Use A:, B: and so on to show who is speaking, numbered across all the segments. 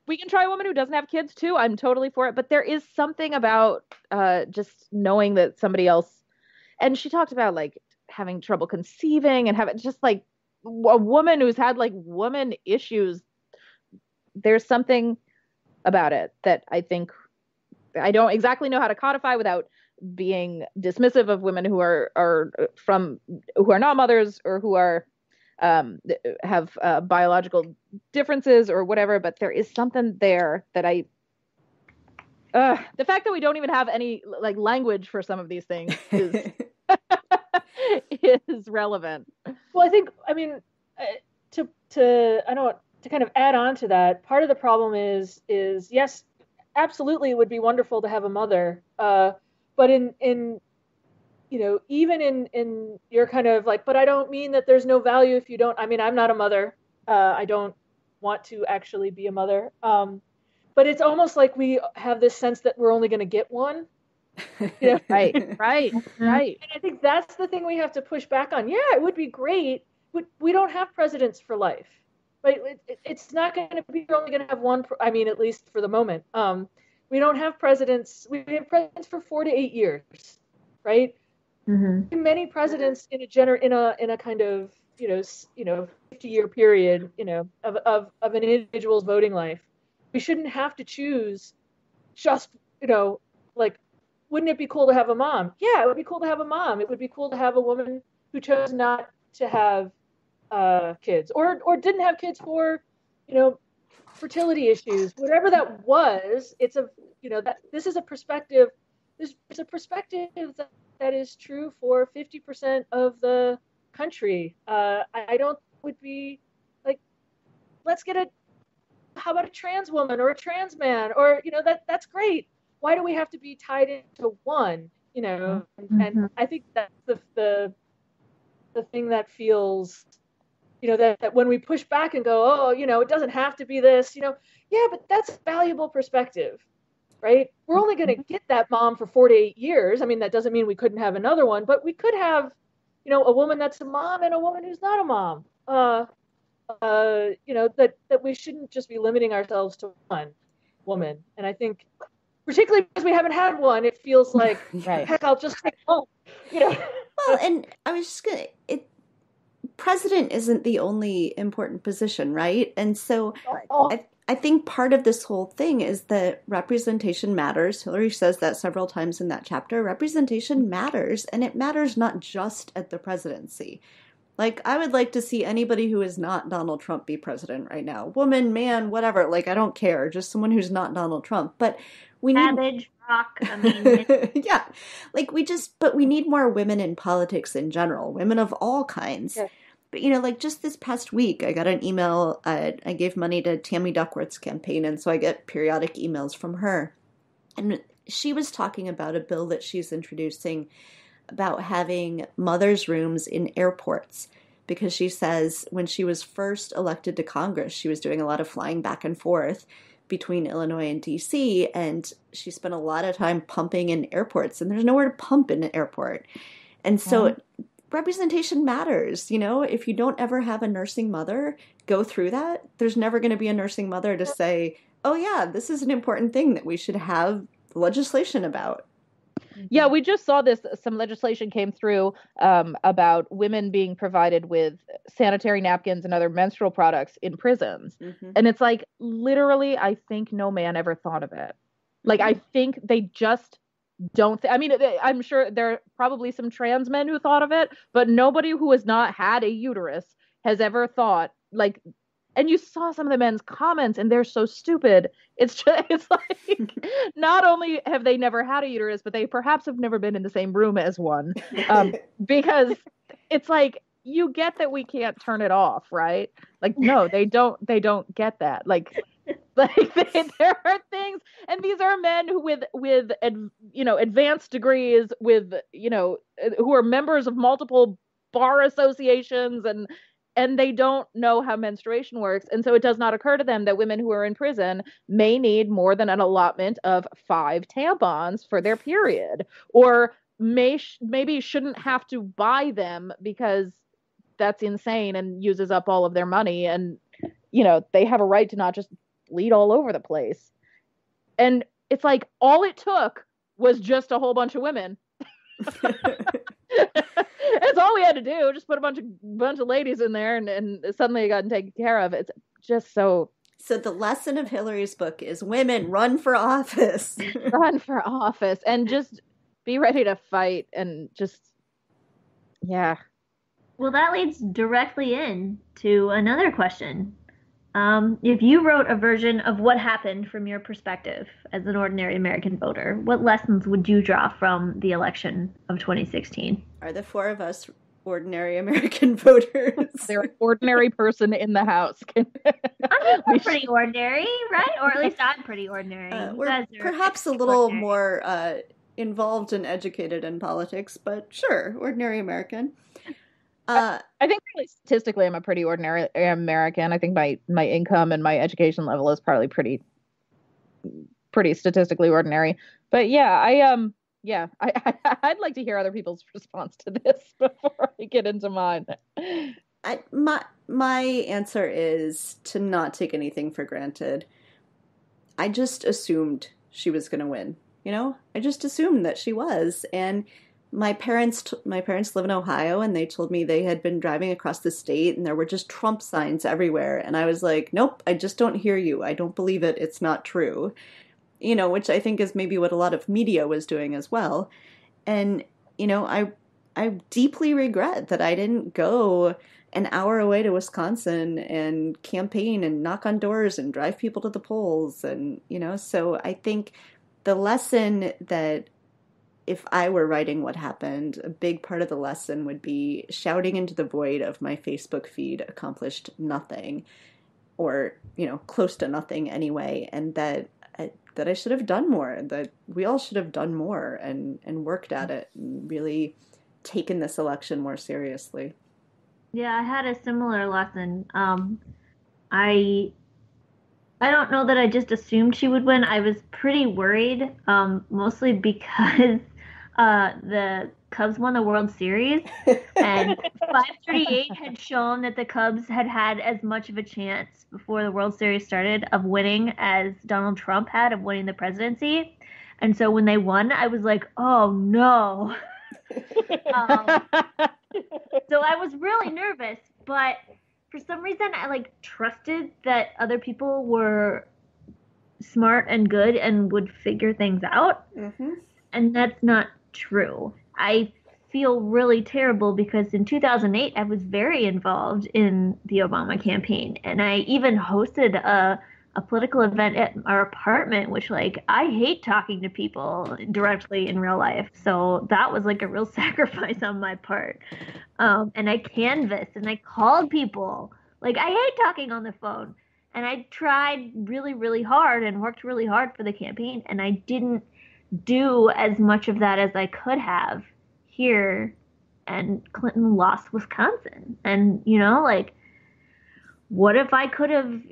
A: we can try a woman who doesn't have kids too. I'm totally for it. But there is something about just knowing that somebody else, and she talked about like having trouble conceiving and having just like a woman who's had like woman issues. There's something about it that I think I don't exactly know how to codify without being dismissive of women who are from who are not mothers or who are have biological differences or whatever. But there is something there that the fact that we don't even have any like language for some of these things is is relevant.
B: Well, I mean, I don't to kind of add on to that. Part of the problem is yes, absolutely, it would be wonderful to have a mother, but in even in your kind of like, but I don't mean that there's no value if you don't. I mean, I'm not a mother. I don't want to actually be a mother. But it's almost like we have this sense that we're only going to get one.
A: Right.
B: And I think that's the thing we have to push back on. Yeah, it would be great, but we don't have presidents for life. Right? It's not going to be, we're only going to have one. I mean, at least for the moment. We don't have presidents. We have presidents for 4 to 8 years, right?
C: Mm-hmm.
B: Many presidents in a kind of 50-year period, of an individual's voting life. We shouldn't have to choose just, like, wouldn't it be cool to have a mom? Yeah, it would be cool to have a mom. It would be cool to have a woman who chose not to have kids or didn't have kids for, fertility issues, whatever that was. It's that this is a perspective. It's a perspective that is true for 50% of the country. I don't would be like, let's get how about a trans woman or a trans man or, that's great. Why do we have to be tied into one,
C: Mm-hmm.
B: And I think that's the thing that feels, that when we push back and go, it doesn't have to be this, yeah, but that's valuable perspective, right? We're only going to get that mom for 4 to 8 years. I mean, that doesn't mean we couldn't have another one, but we could have, a woman that's a mom and a woman who's not a mom. That we shouldn't just be limiting ourselves to one woman. And I think, particularly because we haven't had one, it feels like,
A: Right.
B: heck, I'll just take one.
C: Well, and I was just president isn't the only important position, right? And so I think part of this whole thing is that representation matters. Hillary says that several times in that chapter. Representation matters, and it matters not just at the presidency. Like, I would like to see anybody who is not Donald Trump be president right now. Woman, man, whatever. Like, I don't care. Just someone who's not Donald Trump. But we need...
D: Savage, rock, I mean...
C: yeah. Like, but we need more women in politics in general. Women of all kinds. Yeah. But, like, just this past week, I got an email. I gave money to Tammy Duckworth's campaign, and so I get periodic emails from her. And she was talking about a bill that she's introducing about having mothers' rooms in airports, because she says when she was first elected to Congress, she was doing a lot of flying back and forth between Illinois and D.C., and she spent a lot of time pumping in airports, and there's nowhere to pump in an airport. And so representation matters. If you don't ever have a nursing mother go through that, there's never going to be a nursing mother to say, oh yeah, this is an important thing that we should have legislation about.
A: Yeah, we just saw this. Some legislation came through about women being provided with sanitary napkins and other menstrual products in prisons. Mm-hmm. And it's like, literally, I think no man ever thought of it. Like, I think they just don't. I mean, I'm sure there are probably some trans men who thought of it, but nobody who has not had a uterus has ever thought, like, and you saw some of the men's comments and they're so stupid. It's like, not only have they never had a uterus, but they perhaps have never been in the same room as one. Because it's like, you get that we can't turn it off, right? Like, no, they don't get that. Like there are things, and these are men who with advanced degrees, with, who are members of multiple bar associations, and they don't know how menstruation works. And so it does not occur to them that women who are in prison may need more than an allotment of 5 tampons for their period, or maybe shouldn't have to buy them because that's insane and uses up all of their money. And, they have a right to not just bleed all over the place. And it's like all it took was just a whole bunch of women. That's all we had to do. Just put a bunch of ladies in there, and suddenly it got taken care of. It's just so.
C: So the lesson of Hillary's book is women run for office.
A: Run for office and just be ready to fight and just, yeah.
D: Well, that leads directly in to another question. If you wrote a version of what happened from your perspective as an ordinary American voter, what lessons would you draw from the election of 2016?
C: Are the four of us ordinary American voters?
A: They're an ordinary person in the house.
D: We're pretty ordinary, right? Or at least I'm pretty ordinary.
C: We're perhaps a little more involved and educated in politics, but sure, ordinary American.
A: I think really statistically, I'm a pretty ordinary American. I think my income and my education level is probably pretty statistically ordinary. But yeah, I'd like to hear other people's response to this before I get into mine.
C: My answer is to not take anything for granted. I just assumed she was going to win. I just assumed that she was, and my parents live in Ohio, and they told me they had been driving across the state and there were just Trump signs everywhere. And I was like, nope, I just don't hear you. I don't believe it. It's not true. Which I think is maybe what a lot of media was doing as well. And, I deeply regret that I didn't go an hour away to Wisconsin and campaign and knock on doors and drive people to the polls. And, so I think the lesson that, if I were writing what happened, a big part of the lesson would be shouting into the void of my Facebook feed accomplished nothing, or, close to nothing anyway, and that I should have done more, that we all should have done more and worked at it and really taken this election more seriously.
D: Yeah, I had a similar lesson. I don't know that I just assumed she would win. I was pretty worried, mostly because the Cubs won the World Series, and 538 had shown that the Cubs had as much of a chance before the World Series started of winning as Donald Trump had of winning the presidency. And so when they won, I was like, oh no. So I was really nervous, but for some reason I trusted that other people were smart and good and would figure things out. Mm-hmm. And that's not true. I feel really terrible because in 2008 I was very involved in the Obama campaign, and I even hosted a political event at our apartment, which I hate talking to people directly in real life, so that was a real sacrifice on my part. And I canvassed and I called people. I hate talking on the phone, and I tried really, really hard and worked really hard for the campaign, and I didn't do as much of that as I could have here, and Clinton lost Wisconsin. And what if I could have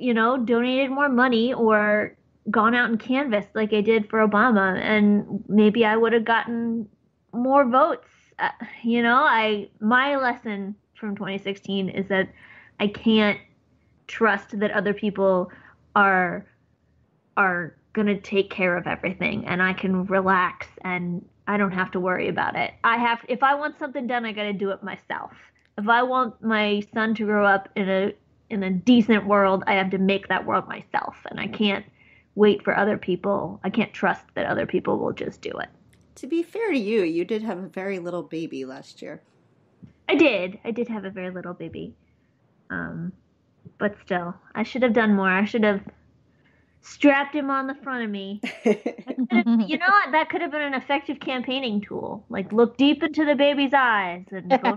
D: donated more money or gone out and canvassed like I did for Obama, and maybe I would have gotten more votes. My lesson from 2016 is that I can't trust that other people are going to take care of everything, and I can relax and I don't have to worry about it. If I want something done, I got to do it myself. If I want my son to grow up in a decent world, I have to make that world myself, and I can't wait for other people. I can't trust that other people will just do it.
C: To be fair to you, you did have a very little baby last year.
D: I did have a very little baby. But still, I should have done more. I should have strapped him on the front of me. That could have been an effective campaigning tool. Look deep into the baby's eyes and go.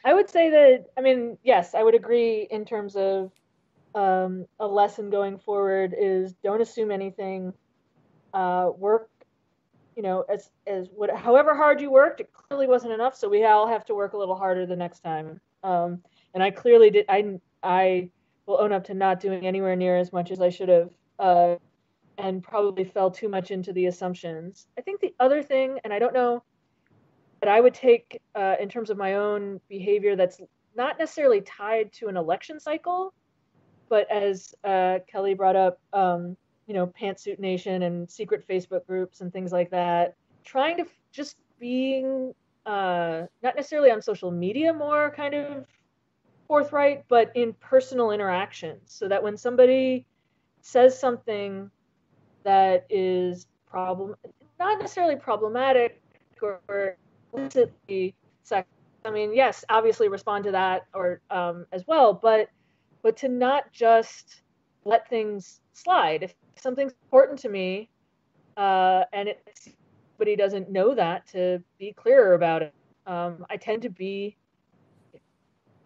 B: I would say that, yes, I would agree in terms of a lesson going forward is don't assume anything. Work, however hard you worked, it clearly wasn't enough, so we all have to work a little harder the next time. And I clearly did. I will own up to not doing anywhere near as much as I should have, and probably fell too much into the assumptions. I think the other thing, and I don't know, that I would take in terms of my own behavior that's not necessarily tied to an election cycle, but as Kelly brought up, Pantsuit Nation and secret Facebook groups and things like that, trying to just being not necessarily on social media more kind of forthright, but in personal interactions, so that when somebody says something that is not necessarily problematic or explicitly sexist, I mean, yes, obviously respond to that or as well, but to not just let things slide. If something's important to me and somebody doesn't know that, to be clearer about it. I tend to be,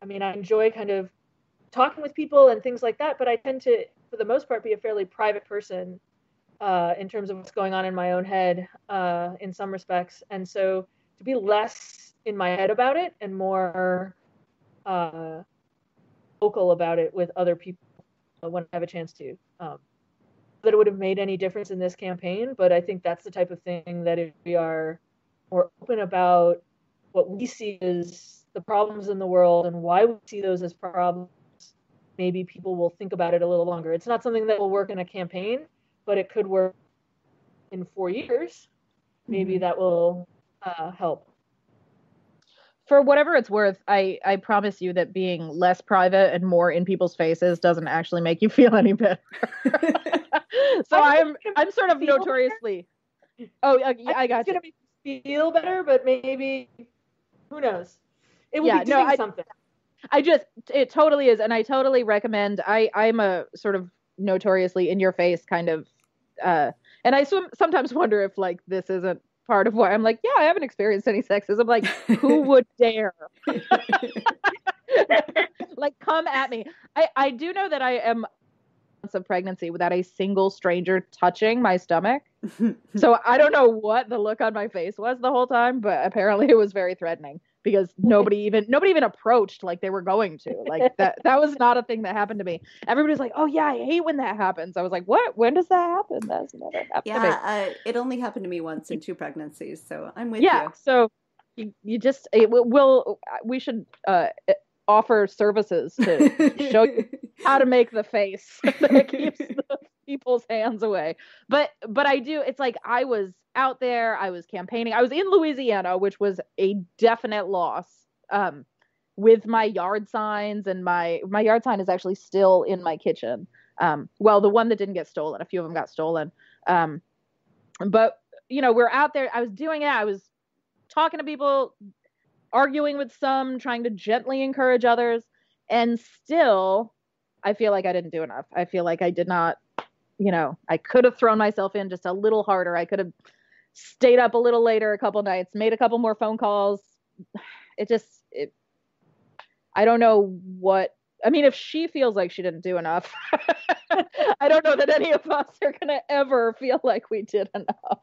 B: I enjoy kind of talking with people and things like that, but I tend to, for the most part, be a fairly private person in terms of what's going on in my own head in some respects. And so to be less in my head about it and more vocal about it with other people when I have a chance to. That it would have made any difference in this campaign, but I think that's the type of thing that if we are more open about what we see as the problems in the world and why we see those as problems, maybe people will think about it a little longer. It's not something that will work in a campaign, but it could work in 4 years. Maybe that will help.
A: For whatever it's worth, I promise you that being less private and more in people's faces doesn't actually make you feel any better. So I'm sort of notoriously. Oh, yeah, I got
B: it's gonna make me feel better, but maybe who knows? It will be doing something.
A: It totally is, and I totally recommend. I'm a sort of notoriously in your face kind of, and I sometimes wonder if like this isn't part of why I'm like, yeah, I haven't experienced any sexism. Like, who would dare? Like, come at me. I do know that I am of pregnancy without a single stranger touching my stomach. So I don't know what the look on my face was the whole time, but apparently it was very threatening because nobody even approached like they were going to. Like that was not a thing that happened to me. Everybody's like, "Oh yeah, I hate when that happens." I was like, "What? When does that happen?" That's never happened to me.
C: Yeah, it only happened to me once in 2 pregnancies, so I'm with you.
A: Yeah, so you just we should offer services to show you how to make the face that keeps the people's hands away. But I do, it's like I was out there, I was campaigning, I was in Louisiana, which was a definite loss, with my yard signs, and my yard sign is actually still in my kitchen. Well, the one that didn't get stolen, a few of them got stolen. But we're out there, I was doing it, I was talking to people, arguing with some, trying to gently encourage others, and still I feel like I didn't do enough. I feel like I did not, I could have thrown myself in just a little harder. I could have stayed up a little later a couple nights, made a couple more phone calls. I don't know what, if she feels like she didn't do enough, I don't know that any of us are going to ever feel like we did enough.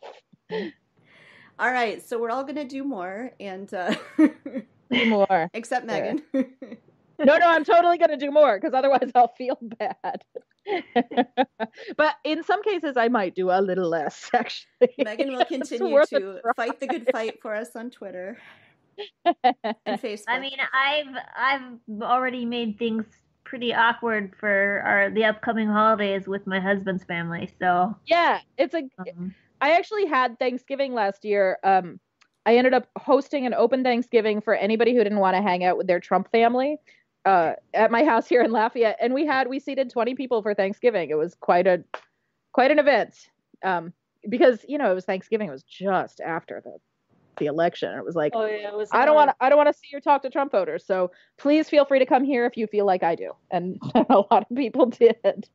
C: All right, so we're all going to do more, and
A: do more.
C: Except Megan.
A: No, I'm totally going to do more, because otherwise I'll feel bad. But in some cases, I might do a little less, actually.
C: Megan will continue to fight the good fight for us on Twitter and Facebook.
D: I've already made things pretty awkward for the upcoming holidays with my husband's family, so.
A: Yeah, it's I actually had Thanksgiving last year. I ended up hosting an open Thanksgiving for anybody who didn't want to hang out with their Trump family at my house here in Lafayette, and we seated 20 people for Thanksgiving. It was quite an event, because it was Thanksgiving. It was just after the election. It was like,
B: oh yeah, it was.
A: I don't want to see or talk to Trump voters. So please feel free to come here if you feel like I do, and a lot of people did.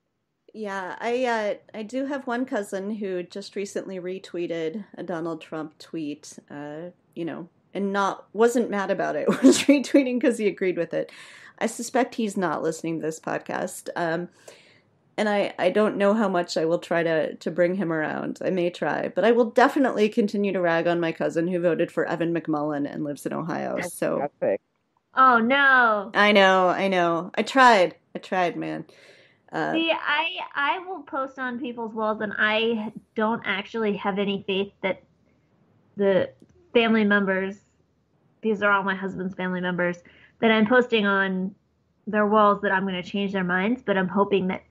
C: Yeah, I do have one cousin who just recently retweeted a Donald Trump tweet, and wasn't mad about it. Was retweeting because he agreed with it. I suspect he's not listening to this podcast, and I don't know how much I will try to bring him around. I may try, but I will definitely continue to rag on my cousin who voted for Evan McMullin and lives in Ohio. So,
D: oh no!
C: I know. I tried, man.
D: See, I will post on people's walls, and I don't actually have any faith that the family members, these are all my husband's family members, that I'm posting on their walls that I'm going to change their minds, but I'm hoping that